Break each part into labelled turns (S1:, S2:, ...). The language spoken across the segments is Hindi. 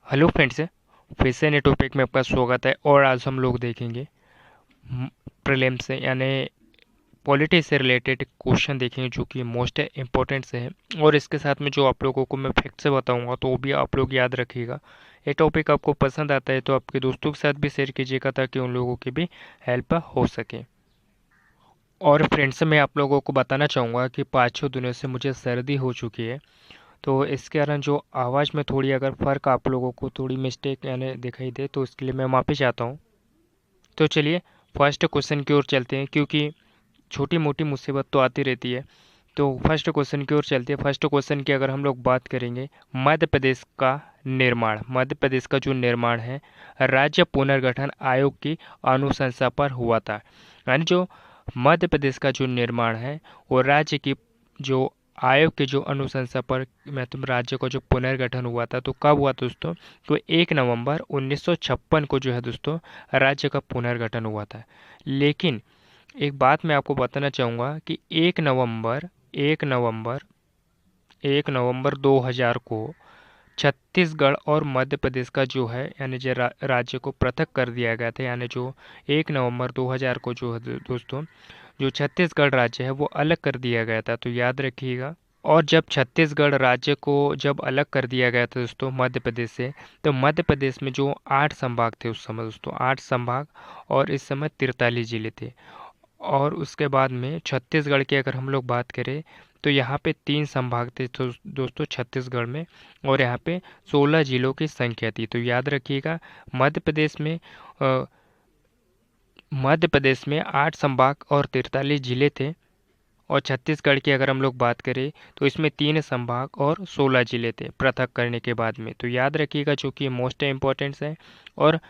S1: हेलो फ्रेंड्स, फिर से नए टॉपिक में आपका स्वागत है। और आज हम लोग देखेंगे प्रीलिम्स से यानी पॉलिटी से रिलेटेड क्वेश्चन देखेंगे जो कि मोस्ट इम्पोर्टेंट से है। और इसके साथ में जो आप लोगों को मैं फैक्ट से बताऊंगा तो वो भी आप लोग याद रखिएगा। ये टॉपिक आपको पसंद आता है तो आपके दोस्तों के साथ भी शेयर कीजिएगा ताकि उन लोगों की भी हेल्प हो सके। और फ्रेंड्स, मैं आप लोगों को बताना चाहूँगा कि 5-6 दिनों से मुझे सर्दी हो चुकी है, तो इसके कारण जो आवाज़ में थोड़ी अगर फ़र्क आप लोगों को थोड़ी मिस्टेक यानी दिखाई दे तो इसके लिए मैं माफ़ी चाहता हूँ। तो चलिए फर्स्ट क्वेश्चन की ओर चलते हैं, क्योंकि छोटी मोटी मुसीबत तो आती रहती है। तो फर्स्ट क्वेश्चन की ओर चलते हैं। फर्स्ट क्वेश्चन की अगर हम लोग बात करेंगे, मध्य प्रदेश का जो निर्माण है राज्य पुनर्गठन आयोग की अनुशंसा पर हुआ था। यानी जो मध्य प्रदेश का जो निर्माण है वो राज्य की जो आयोग के जो अनुशंसा पर मतलब राज्य का जो पुनर्गठन हुआ था, तो कब हुआ दोस्तों? तो 1 नवंबर 1956 को जो है दोस्तों राज्य का पुनर्गठन हुआ था। लेकिन एक बात मैं आपको बताना चाहूँगा कि 1 नवंबर 2000 को छत्तीसगढ़ और मध्य प्रदेश का जो है यानी जो राज्य को पृथक कर दिया गया था। यानी जो 1 नवंबर 2000 को जो है दोस्तों जो छत्तीसगढ़ राज्य है वो अलग कर दिया गया था, तो याद रखिएगा। और जब छत्तीसगढ़ राज्य को जब अलग कर दिया गया था दोस्तों मध्य प्रदेश से, तो मध्य प्रदेश में जो 8 संभाग थे उस समय दोस्तों, 8 संभाग और इस समय 43 जिले थे। और उसके बाद में छत्तीसगढ़ की अगर हम लोग बात करें तो यहाँ पे 3 संभाग थे तो दोस्तों छत्तीसगढ़ में, और यहाँ पे 16 जिलों की संख्या थी। तो याद रखिएगा, मध्य प्रदेश में अ, मध्य प्रदेश में 8 संभाग और 43 जिले थे। और छत्तीसगढ़ की अगर हम लोग बात करें तो इसमें 3 संभाग और 16 जिले थे पृथक करने के बाद में। तो याद रखिएगा जो कि मोस्ट इम्पोर्टेंट्स है। और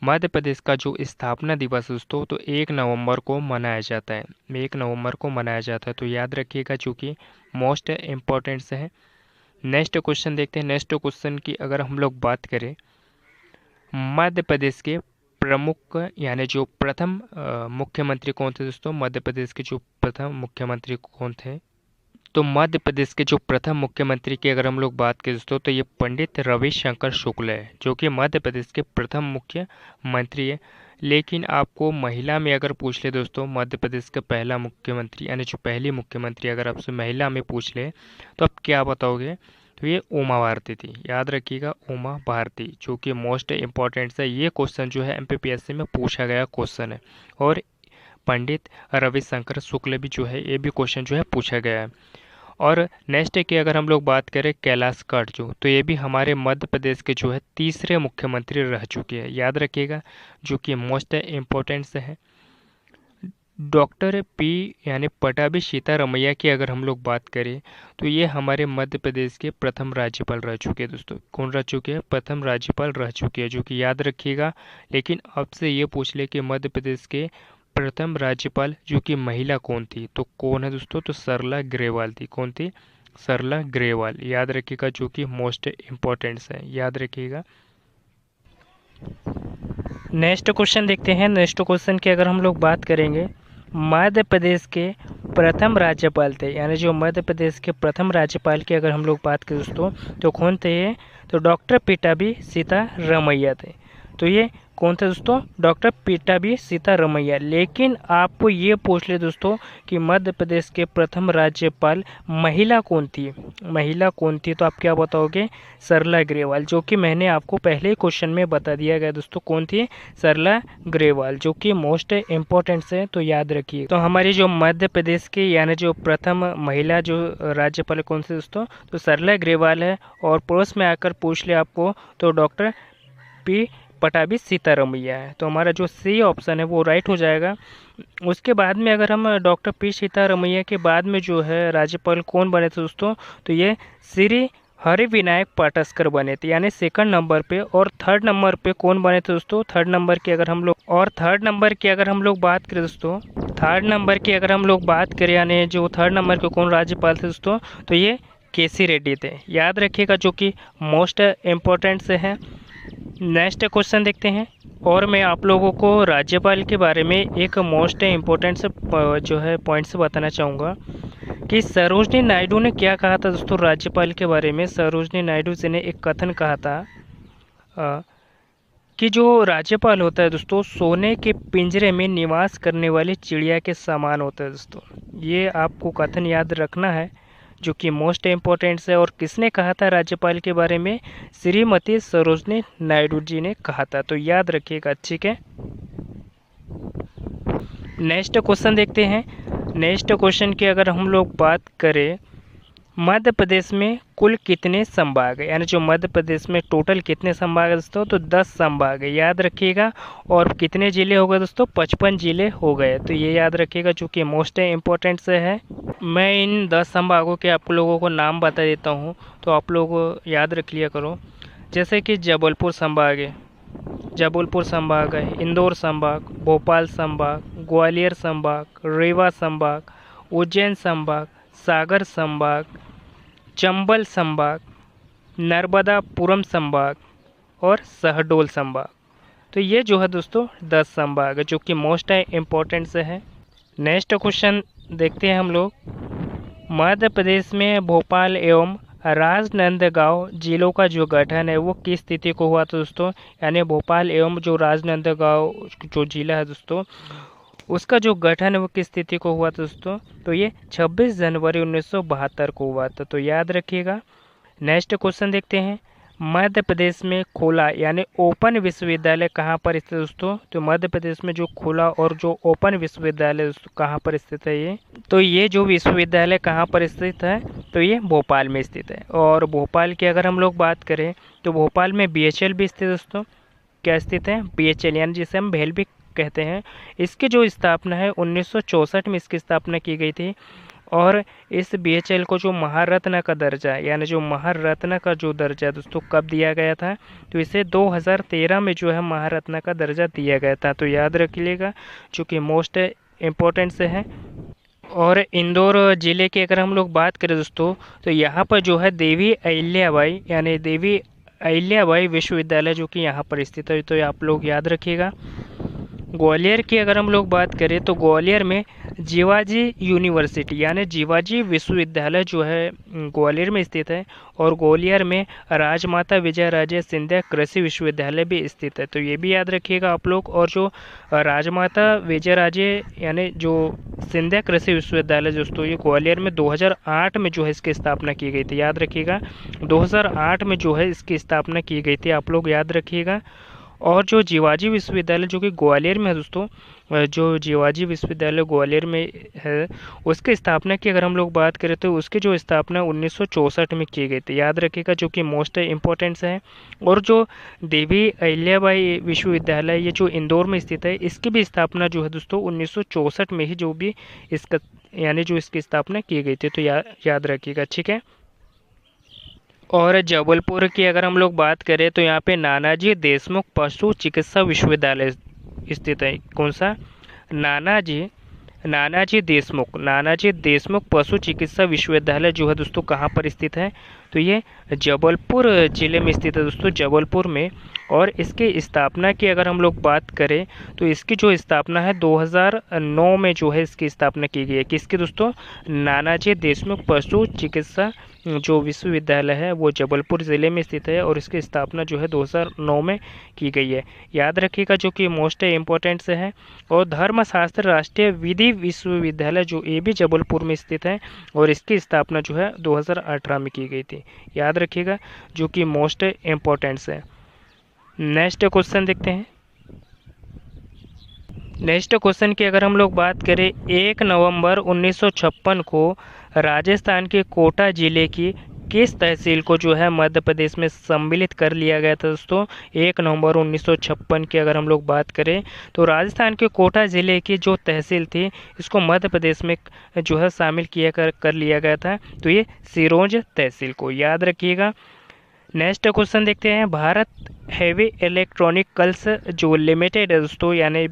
S1: मध्य प्रदेश का जो स्थापना दिवस है दोस्तों तो 1 नवंबर को मनाया जाता है। 1 नवंबर को मनाया जाता है, तो याद रखिएगा जो कि मोस्ट इम्पोर्टेंट्स है। नेक्स्ट क्वेश्चन देखते हैं। नेक्स्ट क्वेश्चन की अगर हम लोग बात करें, मध्य प्रदेश के प्रमुख यानी जो प्रथम मुख्यमंत्री कौन थे दोस्तों? मध्य प्रदेश के जो प्रथम मुख्यमंत्री कौन थे? तो मध्य प्रदेश के जो प्रथम मुख्यमंत्री की अगर हम लोग बात करें दोस्तों तो ये पंडित रविशंकर शुक्ल है, जो कि मध्य प्रदेश के प्रथम मुख्यमंत्री है। लेकिन आपको महिला में अगर पूछ ले दोस्तों, मध्य प्रदेश का पहला मुख्यमंत्री यानी जो पहली मुख्यमंत्री अगर आपसे महिला में पूछ ले तो आप क्या बताओगे? तो ये उमा भारती थी। याद रखिएगा, उमा भारती, जो कि मोस्ट इम्पॉर्टेंट है। ये क्वेश्चन जो है एमपीपीएससी में पूछा गया क्वेश्चन है। और पंडित रविशंकर शुक्ल भी जो है ये भी क्वेश्चन जो है पूछा गया है। और नेक्स्ट की अगर हम लोग बात करें कैलाश काटजू, तो ये भी हमारे मध्य प्रदेश के जो है तीसरे मुख्यमंत्री रह चुके हैं। याद रखिएगा जो कि मोस्ट इम्पोर्टेंट से है। डॉक्टर पी यानी पटाभी सीतारमैया की अगर हम लोग बात करें तो ये हमारे मध्य प्रदेश के प्रथम राज्यपाल रह चुके हैं दोस्तों। कौन रह चुके हैं? प्रथम राज्यपाल रह चुके हैं, जो कि याद रखिएगा। लेकिन अब से ये पूछ ले कि मध्य प्रदेश के प्रथम राज्यपाल जो कि महिला कौन थी, तो कौन है दोस्तों? तो सरला ग्रेवाल थी। कौन थी? सरला ग्रेवाल। याद रखिएगा जो कि मोस्ट इम्पोर्टेंट्स है, याद रखिएगा। नेक्स्ट क्वेश्चन देखते हैं। नेक्स्ट क्वेश्चन की अगर हम लोग बात करेंगे, मध्य प्रदेश के प्रथम राज्यपाल थे, यानी जो मध्य प्रदेश के प्रथम राज्यपाल की अगर हम लोग बात करें दोस्तों तो कौन थे ये? तो डॉक्टर पट्टाभी सीतारमैया थे। तो ये कौन थे दोस्तों? डॉक्टर पट्टाभी सीतारमैया। लेकिन आपको ये पूछ ले दोस्तों कि मध्य प्रदेश के प्रथम राज्यपाल महिला कौन थी? महिला कौन थी? तो आप क्या बताओगे? सरला ग्रेवाल, जो कि मैंने आपको पहले क्वेश्चन में बता दिया गया दोस्तों। कौन थी? सरला ग्रेवाल, जो कि मोस्ट इम्पोर्टेंट है, तो याद रखिए। तो हमारी जो मध्य प्रदेश की यानी जो प्रथम महिला जो राज्यपाल कौन से दोस्तों? तो सरला ग्रेवाल है। और पड़ोस में आकर पूछ ले आपको तो डॉक्टर पी पटाभी सीतारमैया है। तो हमारा जो सी ऑप्शन है वो राइट हो जाएगा। उसके बाद में अगर हम डॉक्टर पी सीतारमैया के बाद में जो है राज्यपाल कौन बने थे दोस्तों? तो ये श्री हरिविनायक पाटस्कर बने थे, यानी सेकंड नंबर पे। और थर्ड नंबर पे कौन बने थे दोस्तों? थर्ड नंबर की अगर हम लोग बात करें दोस्तों, थर्ड नंबर की अगर हम लोग बात करें यानी जो थर्ड नंबर के कौन राज्यपाल थे दोस्तों? तो ये केसी रेड्डी थे। याद रखिएगा जो कि मोस्ट इम्पोर्टेंट से है। नेक्स्ट क्वेश्चन देखते हैं। और मैं आप लोगों को राज्यपाल के बारे में एक मोस्ट इम्पोर्टेंट से जो है पॉइंट्स बताना चाहूँगा कि सरोजनी नायडू ने क्या कहा था दोस्तों राज्यपाल के बारे में। सरोजनी नायडू जी ने एक कथन कहा था, कि जो राज्यपाल होता है दोस्तों सोने के पिंजरे में निवास करने वाली चिड़िया के समान होता है दोस्तों। ये आपको कथन याद रखना है जो कि मोस्ट इम्पोर्टेंट है। और किसने कहा था राज्यपाल के बारे में? श्रीमती सरोजनी नायडू जी ने कहा था, तो याद रखिएगा। ठीक है, नेक्स्ट क्वेश्चन देखते हैं। नेक्स्ट क्वेश्चन की अगर हम लोग बात करें, मध्य प्रदेश में कुल कितने संभाग है, यानी जो मध्य प्रदेश में टोटल कितने संभाग है दोस्तों? तो 10 संभाग है, याद रखिएगा। और कितने जिले हो गए दोस्तों? 55 जिले हो गए, तो ये याद रखिएगा जो कि मोस्ट इम्पोर्टेंट से है। मैं इन 10 संभागों के आप लोगों को नाम बता देता हूँ, तो आप लोग याद रख लिया करो। जैसे कि जबलपुर संभाग है, जबलपुर संभाग है, इंदौर संभाग, भोपाल संभाग, ग्वालियर संभाग, रीवा संभाग, उज्जैन संभाग, सागर संभाग, चंबल संभाग, नर्मदापुरम संभाग और शहडोल संभाग। तो ये जो है दोस्तों 10 संभाग है जो कि मोस्ट इम्पोर्टेंट से है। नेक्स्ट क्वेश्चन देखते हैं हम लोग। मध्य प्रदेश में भोपाल एवं राजनांदगांव जिलों का जो गठन है वो किस तिथि को हुआ था दोस्तों? यानी भोपाल एवं जो राजनांदगांव जो जिला है दोस्तों उसका जो गठन है वो किस तिथि को हुआ था दोस्तों? तो ये 26 जनवरी 1972 को हुआ था, तो याद रखिएगा। नेक्स्ट क्वेश्चन देखते हैं। मध्य प्रदेश में खुला यानी ओपन विश्वविद्यालय कहाँ पर स्थित है दोस्तों? तो मध्य प्रदेश में जो खुला और जो ओपन विश्वविद्यालय कहाँ पर स्थित है ये? तो ये जो विश्वविद्यालय कहाँ पर स्थित है? तो ये भोपाल में स्थित है। और भोपाल की अगर हम लोग बात करें तो भोपाल में BHL भी स्थित है दोस्तों। क्या स्थित है? BHL, यानी जिसे हम भेल भी कहते हैं। इसकी जो स्थापना है 1964 में इसकी स्थापना की गई थी। और इस BHL को जो महारत्न का दर्जा यानी जो महारत्न का जो दर्जा दोस्तों कब दिया गया था? तो इसे 2013 में जो है महारत्न का दर्जा दिया गया था, तो याद रख लीजिएगा जो कि मोस्ट इम्पोर्टेंट से है। और इंदौर जिले की अगर हम लोग बात करें दोस्तों तो यहाँ पर जो है देवी अहिल्याबाई यानी देवी अहिल्याबाई विश्वविद्यालय जो कि यहाँ पर स्थित है, तो आप लोग याद रखिएगा। ग्वालियर की अगर हम लोग बात करें तो ग्वालियर में जीवाजी यूनिवर्सिटी यानी जीवाजी विश्वविद्यालय जो है ग्वालियर में स्थित है। और ग्वालियर में राजमाता विजयराजे सिंधिया कृषि विश्वविद्यालय भी स्थित है, तो ये भी याद रखिएगा आप लोग। और जो राजमाता विजयराजे यानी जो सिंधिया कृषि विश्वविद्यालय दोस्तों ये ग्वालियर में 2008 में जो है इसकी स्थापना की गई थी, याद रखिएगा। 2008 में जो है इसकी स्थापना की गई थी, आप लोग याद रखिएगा। और जो जीवाजी विश्वविद्यालय जो कि ग्वालियर में है दोस्तों, जो जीवाजी विश्वविद्यालय ग्वालियर में है उसकी स्थापना की अगर हम लोग बात करें तो उसकी जो स्थापना 1964 में की गई थी, याद रखिएगा जो कि मोस्ट इम्पोर्टेंट है। और जो देवी अहिल्याबाई विश्वविद्यालय ये जो इंदौर में स्थित है इसकी भी स्थापना जो है दोस्तों 1964 में ही जो भी इसका यानी जो इसकी स्थापना की गई थी, तो याद रखिएगा। ठीक है। और जबलपुर की अगर हम लोग बात करें तो यहाँ पे नानाजी देशमुख पशु चिकित्सा विश्वविद्यालय स्थित है। कौन सा? नानाजी देशमुख पशु चिकित्सा विश्वविद्यालय जो है दोस्तों कहाँ पर स्थित है? तो ये जबलपुर जिले में स्थित है दोस्तों, जबलपुर में। और इसकी स्थापना की अगर हम लोग बात करें तो इसकी जो स्थापना है 2009 में जो है इसकी स्थापना की गई है। किसकी दोस्तों? नानाजी देशमुख पशु चिकित्सा जो विश्वविद्यालय है वो जबलपुर ज़िले में स्थित है और इसकी स्थापना जो है 2009 में की गई है, याद रखिएगा जो कि मोस्ट इम्पोर्टेंट से है। और धर्मशास्त्र राष्ट्रीय विधि विश्वविद्यालय जो ये भी जबलपुर में स्थित है और इसकी स्थापना जो है 2018 में की गई थी, याद रखिएगा जो कि मोस्ट इम्पोर्टेंट है। नेक्स्ट क्वेश्चन देखते हैं। नेक्स्ट क्वेश्चन की अगर हम लोग बात करें 1 नवंबर 1956 को राजस्थान के कोटा जिले की किस तहसील को जो है मध्य प्रदेश में सम्मिलित कर लिया गया था दोस्तों? 1 नवंबर 1956 की अगर हम लोग बात करें तो राजस्थान के कोटा ज़िले की जो तहसील थी इसको मध्य प्रदेश में जो है शामिल कर लिया गया था, तो ये सिरोंज तहसील को, याद रखिएगा। नेक्स्ट क्वेश्चन देखते हैं। भारत हैवी इलेक्ट्रॉनिकल्स जो लिमिटेड है दोस्तों यानी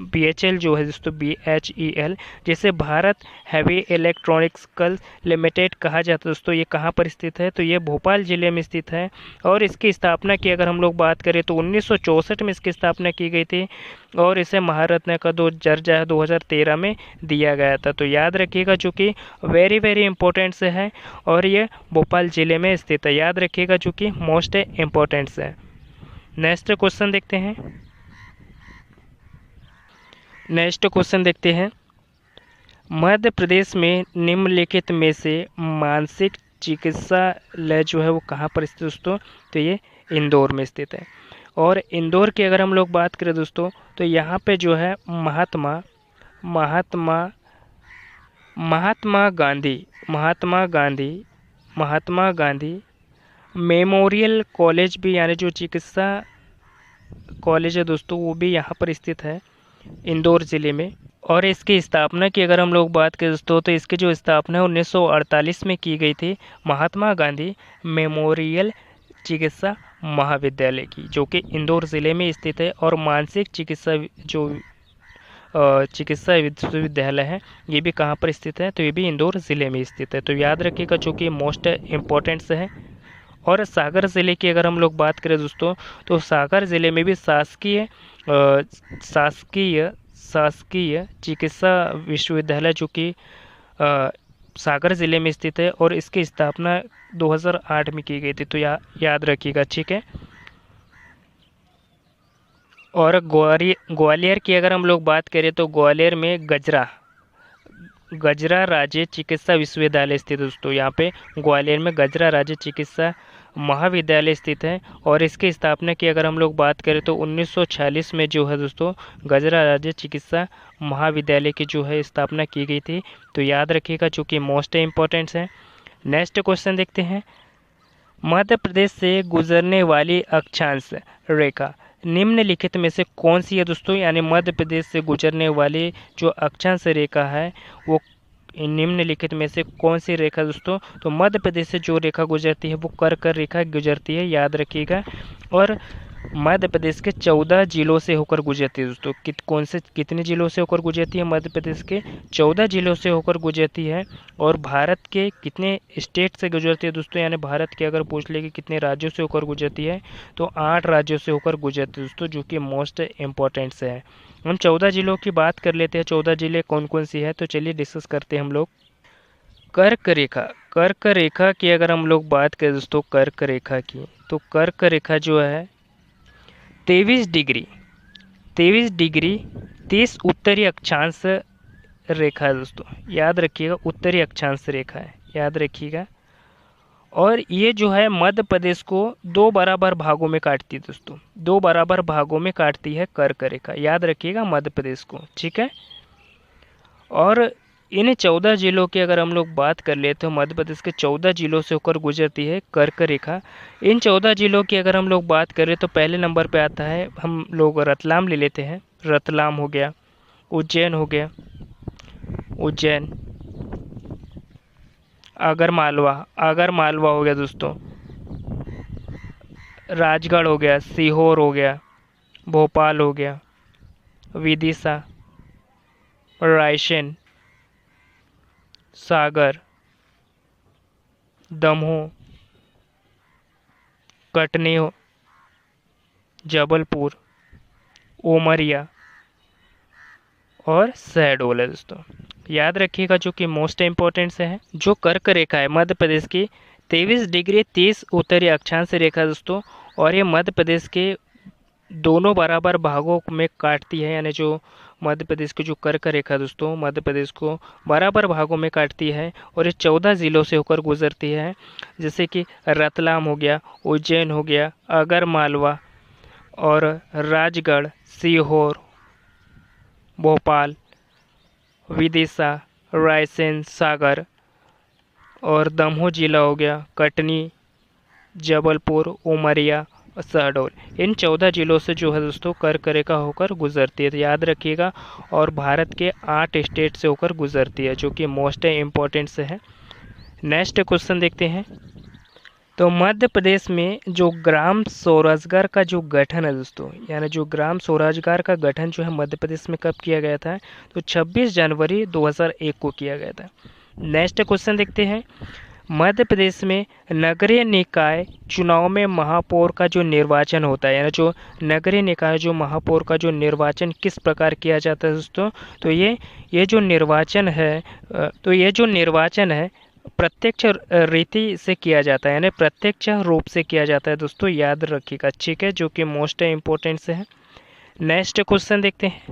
S1: BHL जो है दोस्तों BHEL जिसे भारत हैवी इलेक्ट्रॉनिकल्स लिमिटेड कहा जाता है दोस्तों, ये कहाँ पर स्थित है? तो ये भोपाल ज़िले में स्थित है। और इसकी स्थापना की अगर हम लोग बात करें तो 1964 में इसकी स्थापना की गई थी और इसे महारत्न का दर्जा है 2013 में दिया गया था, तो याद रखिएगा जो कि वेरी इंपॉर्टेंट से है और ये भोपाल ज़िले में स्थित है, याद रखिएगा जो कि मोस्ट इम्पोर्टेंट है। नेक्स्ट क्वेश्चन देखते हैं। नेक्स्ट क्वेश्चन देखते हैं, मध्य प्रदेश में निम्नलिखित में से मानसिक चिकित्सालय जो है वो कहाँ पर स्थित है दोस्तों? तो ये इंदौर में स्थित है। और इंदौर की अगर हम लोग बात करें दोस्तों, तो यहाँ पे जो है महात्मा महात्मा महात्मा गांधी महात्मा गांधी महात्मा गांधी मेमोरियल कॉलेज भी, यानी जो चिकित्सा कॉलेज है दोस्तों, वो भी यहाँ पर स्थित है इंदौर ज़िले में। और इसकी स्थापना की अगर हम लोग बात करें दोस्तों, तो इसकी जो स्थापना है 1948 में की गई थी महात्मा गांधी मेमोरियल चिकित्सा महाविद्यालय की, जो कि इंदौर ज़िले में स्थित है। और मानसिक चिकित्सा जो चिकित्सा विश्वविद्यालय है, ये भी कहाँ पर स्थित है? तो ये भी इंदौर ज़िले में स्थित है। तो याद रखिएगा, जो कि मोस्ट इम्पोर्टेंट है। और सागर ज़िले की अगर हम लोग बात करें दोस्तों, तो सागर ज़िले में भी शासकीय चिकित्सा विश्वविद्यालय जो कि सागर ज़िले में स्थित है, और इसकी स्थापना 2008 में की गई थी। तो याद रखिएगा, ठीक है। और ग्वालियर की अगर हम लोग बात करें, तो ग्वालियर में गजरा राज्य चिकित्सा विश्वविद्यालय स्थित है दोस्तों। यहाँ पे ग्वालियर में गजरा राज्य चिकित्सा महाविद्यालय स्थित है। और इसकी स्थापना की अगर हम लोग बात करें, तो 1946 में जो है दोस्तों गजरा राज्य चिकित्सा महाविद्यालय की जो है स्थापना की गई थी। तो याद रखिएगा, जो कि मोस्ट इम्पोर्टेंट है। नेक्स्ट क्वेश्चन देखते हैं, मध्य प्रदेश से गुजरने वाली अक्षांश रेखा निम्नलिखित में से कौन सी है दोस्तों? यानी मध्य प्रदेश से गुजरने वाली जो अक्षांश रेखा है, वो निम्नलिखित में से कौन सी रेखा दोस्तों? तो मध्य प्रदेश से जो रेखा गुजरती है वो कर्क रेखा गुजरती है, याद रखिएगा। और मध्य प्रदेश के 14 जिलों से होकर गुजरती है दोस्तों। कितने जिलों से होकर गुजरती है? मध्य प्रदेश के 14 जिलों से होकर गुजरती है। और भारत के कितने स्टेट से गुजरती है दोस्तों? यानी भारत के अगर पूछ ले कि कितने राज्यों से होकर गुजरती है, तो 8 राज्यों से होकर गुजरती है दोस्तों, जो कि मोस्ट इम्पोर्टेंट है। हम 14 जिलों की बात कर लेते हैं। 14 जिले कौन कौन सी है, तो चलिए डिस्कस करते हैं हम लोग। कर्क रेखा की अगर हम लोग बात करें दोस्तों, कर्क रेखा की, तो कर्क रेखा जो है 23 डिग्री 30 उत्तरी अक्षांश रेखा है दोस्तों। याद रखिएगा, उत्तरी अक्षांश रेखा है, याद रखिएगा। और ये जो है मध्य प्रदेश को 2 बराबर भागों में काटती है दोस्तों। 2 बराबर भागों में काटती है कर्क रेखा, याद रखिएगा, मध्य प्रदेश को, ठीक है। और इन 14 जिलों की अगर हम लोग बात कर ले, तो मध्य प्रदेश के 14 जिलों से होकर गुजरती है कर्क रेखा। इन 14 जिलों की अगर हम लोग बात करें, तो पहले नंबर पे आता है, हम लोग रतलाम ले लेते हैं। रतलाम हो गया, उज्जैन हो गया, आगरमालवा हो गया दोस्तों, राजगढ़ हो गया, सीहोर हो गया, भोपाल हो गया, विदिशा, रायसेन, सागर, दमोह, कटनी, जबलपुर, उमरिया और शहडोल है दोस्तों। याद रखिएगा, जो कि मोस्ट इम्पोर्टेंट है। जो कर्क रेखा है मध्य प्रदेश की 23 डिग्री 30 उत्तरी अक्षांश रेखा दोस्तों, और ये मध्य प्रदेश के दोनों बराबर भागों में काटती है। यानी जो मध्य प्रदेश की जो कर्क रेखा दोस्तों मध्य प्रदेश को बराबर भागों में काटती है, और ये 14 ज़िलों से होकर गुजरती है, जैसे कि रतलाम हो गया, उज्जैन हो गया, आगरमालवा और राजगढ़, सीहोर, भोपाल, विदिशा, रायसेन, सागर और दमोह जिला हो गया, कटनी, जबलपुर, उमरिया, शहडोल। इन 14 जिलों से जो है दोस्तों कर्क रेखा होकर गुजरती है, तो याद रखिएगा। और भारत के 8 स्टेट से होकर गुजरती है, जो कि मोस्ट इम्पोर्टेंट से है। नेक्स्ट क्वेश्चन देखते हैं, तो मध्य प्रदेश में जो ग्राम स्वरोजगार का जो गठन है दोस्तों, यानी जो ग्राम स्वरोजगार का गठन जो है मध्य प्रदेश में कब किया गया था? तो 26 जनवरी 2001 को किया गया था। नेक्स्ट क्वेश्चन देखते हैं, मध्य प्रदेश में नगरीय निकाय चुनाव में महापौर का जो निर्वाचन होता है, यानी जो नगरीय निकाय जो महापौर का जो निर्वाचन किस प्रकार किया जाता है दोस्तों? तो ये जो निर्वाचन है प्रत्यक्ष रीति से किया जाता है, यानी प्रत्यक्ष रूप से किया जाता है दोस्तों, याद रखिएगा, ठीक है, जो कि मोस्ट इम्पोर्टेंट से है। नेक्स्ट क्वेश्चन देखते हैं।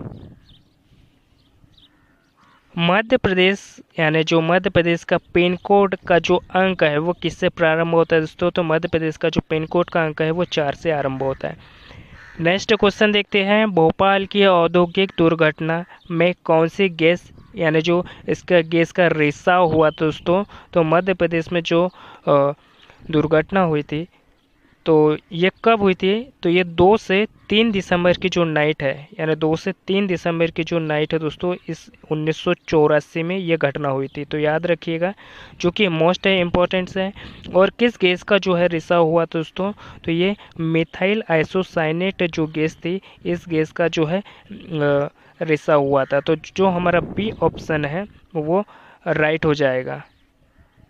S1: मध्य प्रदेश, यानी जो मध्य प्रदेश का पिन कोड का जो अंक है वो किससे प्रारंभ होता है दोस्तों? तो मध्य प्रदेश का जो पिन कोड का अंक है वो 4 से आरंभ होता है। नेक्स्ट क्वेश्चन देखते हैं। भोपाल की औद्योगिक दुर्घटना में कौन सी गैस, यानी जो इसका गैस का रिसाव हुआ दोस्तों, तो मध्य प्रदेश में जो दुर्घटना हुई थी तो ये कब हुई थी? तो ये 2 से 3 दिसंबर की जो नाइट है, यानी 2 से 3 दिसंबर की जो नाइट है दोस्तों, इस 1984 में ये घटना हुई थी। तो याद रखिएगा, जो कि मोस्ट है इम्पोर्टेंट है। और किस गैस का जो है रिसाव हुआ दोस्तों? तो ये मिथाइल आइसोसाइनेट जो गैस थी, इस गैस का जो है रिसाव हुआ था। तो जो हमारा बी ऑप्शन है वो राइट हो जाएगा।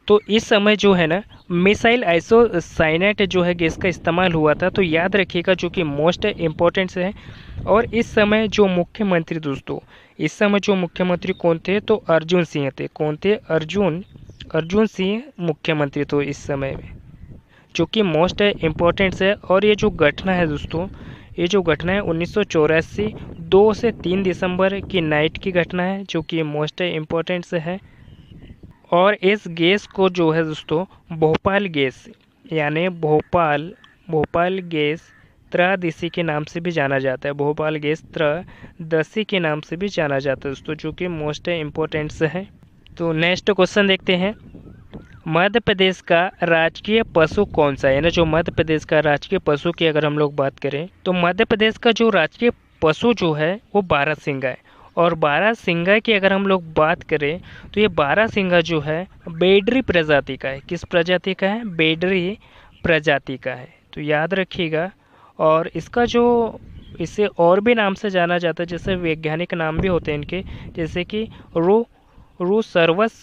S1: तो इस समय जो है ना मिसाइल आइसोसाइनेट जो है गैस का इस्तेमाल हुआ था। तो याद रखिएगा, जो कि मोस्ट इम्पोर्टेंट है। और इस समय जो मुख्यमंत्री दोस्तों, इस समय जो मुख्यमंत्री कौन थे? तो अर्जुन सिंह थे। कौन थे? अर्जुन सिंह मुख्यमंत्री तो इस समय में, जो कि मोस्ट इम्पोर्टेंट है। और ये जो घटना है दोस्तों, ये जो घटना है 1984 2 से 3 दिसंबर की नाइट की घटना है, जो कि मोस्ट इम्पोर्टेंट है। और इस गैस को जो है दोस्तों भोपाल गैस, यानी भोपाल गैस त्रयोदशी के नाम से भी जाना जाता है। भोपाल गैस त्रयोदशी के नाम से भी जाना जाता है दोस्तों, जो कि मोस्ट इम्पोर्टेंट है। तो नेक्स्ट क्वेश्चन देखते हैं। मध्य प्रदेश का राजकीय पशु कौन सा है? यानी जो मध्य प्रदेश का राजकीय पशु की अगर हम लोग बात करें, तो मध्य प्रदेश का जो राजकीय पशु जो है वो बारहसिंगा है। और बारहसिंगा की अगर हम लोग बात करें, तो ये बारहसिंगा जो है बेडरी प्रजाति का है। किस प्रजाति का है? बेडरी प्रजाति का है। तो याद रखिएगा। और इसका जो, इसे और भी नाम से जाना जाता है, जैसे वैज्ञानिक नाम भी होते हैं इनके, जैसे कि रूसर्वस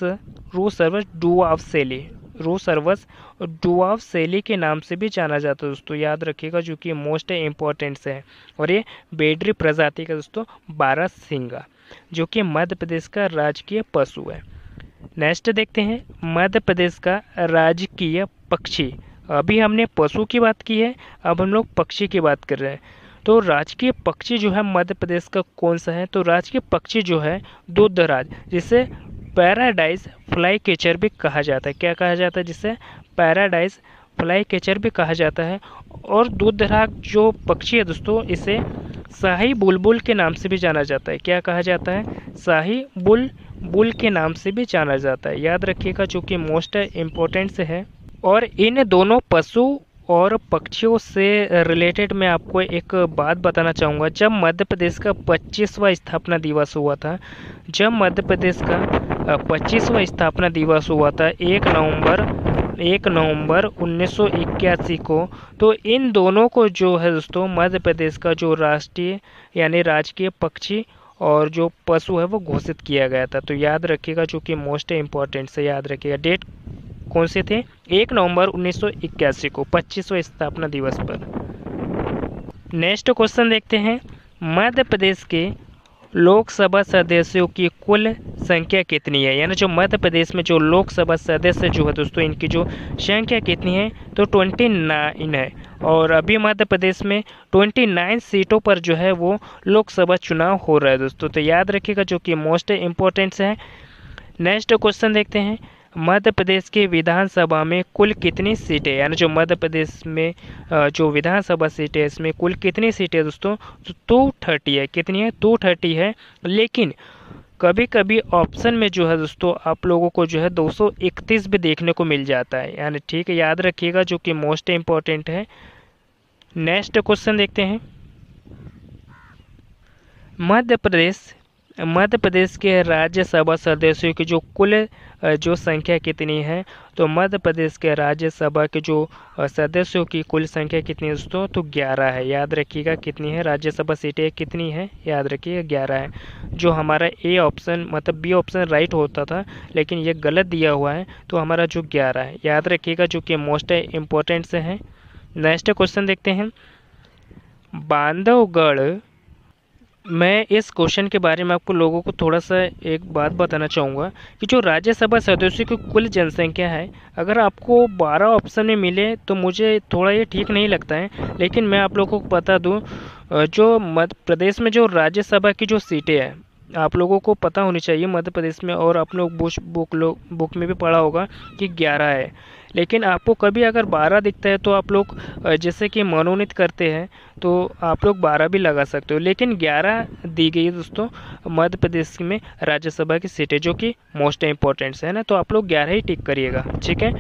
S1: डुआवसेली के नाम से भी जाना जाता है दोस्तों, याद रखिएगा, जो कि मोस्ट इम्पोर्टेंट है। और ये बेडरी प्रजाति का दोस्तों बारहसिंगा, जो कि मध्य प्रदेश का राजकीय पशु है। नेक्स्ट देखते हैं। मध्य प्रदेश का राजकीय पक्षी, अभी हमने पशु की बात की है, अब हम लोग पक्षी की बात कर रहे हैं। तो राजकीय पक्षी जो है मध्य प्रदेश का कौन सा है? तो राजकीय पक्षी जो है दूधराज, जिसे पैराडाइज फ्लाई कैचर भी कहा जाता है। क्या कहा जाता है? जिसे पैराडाइज फ्लाई कैचर भी कहा जाता है। और दूधराज जो पक्षी है दोस्तों, इसे शाही बुलबुल के नाम से भी जाना जाता है। क्या कहा जाता है? शाही बुलबुल के नाम से भी जाना जाता है। याद रखिएगा, जो कि मोस्ट इम्पोर्टेंट से है। और इन दोनों पशु और पक्षियों से रिलेटेड मैं आपको एक बात बताना चाहूँगा। जब मध्य प्रदेश का 25वां स्थापना दिवस हुआ था, जब मध्य प्रदेश का 25वां स्थापना दिवस हुआ था 1 नवंबर 1981 को, तो इन दोनों को जो है दोस्तों मध्य प्रदेश का जो राष्ट्रीय यानी राजकीय पक्षी और जो पशु है वो घोषित किया गया था। तो याद रखिएगा, जो कि मोस्ट इम्पोर्टेंट से याद रखिएगा। डेट कौन से थे? 1 नवंबर 1981 को, 25वां स्थापना दिवस पर। नेक्स्ट क्वेश्चन देखते हैं। मध्य प्रदेश के लोकसभा सदस्यों की कुल संख्या कितनी है? यानी जो मध्य प्रदेश में जो लोकसभा सदस्य जो है दोस्तों, इनकी जो संख्या कितनी है? तो 29 है। और अभी मध्य प्रदेश में 29 सीटों पर जो है वो लोकसभा चुनाव हो रहा है दोस्तों। तो याद रखिएगा, जो कि मोस्ट इम्पोर्टेंट है। नेक्स्ट क्वेश्चन देखते हैं। मध्य प्रदेश के विधानसभा में कुल कितनी सीटें, यानी जो मध्य प्रदेश में जो विधानसभा सीटें, इसमें कुल कितनी सीटें दोस्तों? तो 230 है। कितनी है? 230 है। लेकिन कभी कभी ऑप्शन में जो है दोस्तों आप लोगों को जो है 231 भी देखने को मिल जाता है, यानी ठीक है, याद रखिएगा, जो कि मोस्ट इम्पोर्टेंट है। नेक्स्ट क्वेश्चन देखते हैं। मध्य प्रदेश के राज्यसभा सदस्यों की जो कुल जो संख्या कितनी है? तो मध्य प्रदेश के राज्यसभा के जो सदस्यों की कुल संख्या कितनी है दोस्तों? तो 11 है। याद रखिएगा, कितनी है? राज्यसभा सीटें कितनी है? याद रखिएगा, 11 है। जो हमारा ए ऑप्शन मतलब बी ऑप्शन राइट होता था, लेकिन ये गलत दिया हुआ है, तो हमारा जो 11 है। याद रखिएगा, जो कि मोस्ट इम्पोर्टेंट से है। नेक्स्ट क्वेश्चन देखते हैं। मैं इस क्वेश्चन के बारे में आपको लोगों को थोड़ा सा एक बात बताना चाहूँगा कि जो राज्यसभा सदस्यों की कुल जनसंख्या है, अगर आपको 12 ऑप्शन में मिले तो मुझे थोड़ा ये ठीक नहीं लगता है। लेकिन मैं आप लोगों को बता दूँ, जो मध्य प्रदेश में जो राज्यसभा की जो सीटें हैं, आप लोगों को पता होनी चाहिए मध्य प्रदेश में, और आप लोग बुक में भी पढ़ा होगा कि 11 है। लेकिन आपको कभी अगर 12 दिखता है तो आप लोग जैसे कि मनोनीत करते हैं तो आप लोग 12 भी लगा सकते हो, लेकिन 11 दी गई है दोस्तों मध्य प्रदेश में राज्यसभा की सीटें, जो कि मोस्ट इम्पोर्टेंट्स है ना, तो आप लोग 11 ही टिक करिएगा, ठीक है।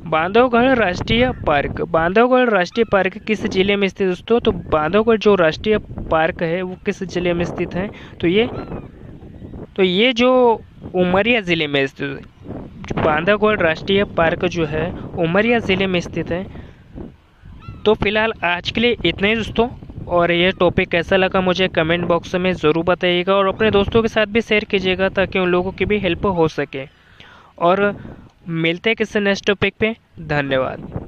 S1: बांधवगढ़ राष्ट्रीय पार्क, बांधवगढ़ राष्ट्रीय पार्क किस जिले में स्थित है दोस्तों? तो बांधवगढ़ जो राष्ट्रीय पार्क है वो किस जिले में स्थित है? तो ये जो उमरिया ज़िले में स्थित है। बांधवगढ़ राष्ट्रीय पार्क जो है उमरिया ज़िले में स्थित है। तो फिलहाल आज के लिए इतना ही दोस्तों, और ये टॉपिक कैसा लगा मुझे कमेंट बॉक्स में ज़रूर बताइएगा, और अपने दोस्तों के साथ भी शेयर कीजिएगा ताकि उन लोगों की भी हेल्प हो सके। और मिलते हैं किसी नेक्स्ट टॉपिक पे। धन्यवाद।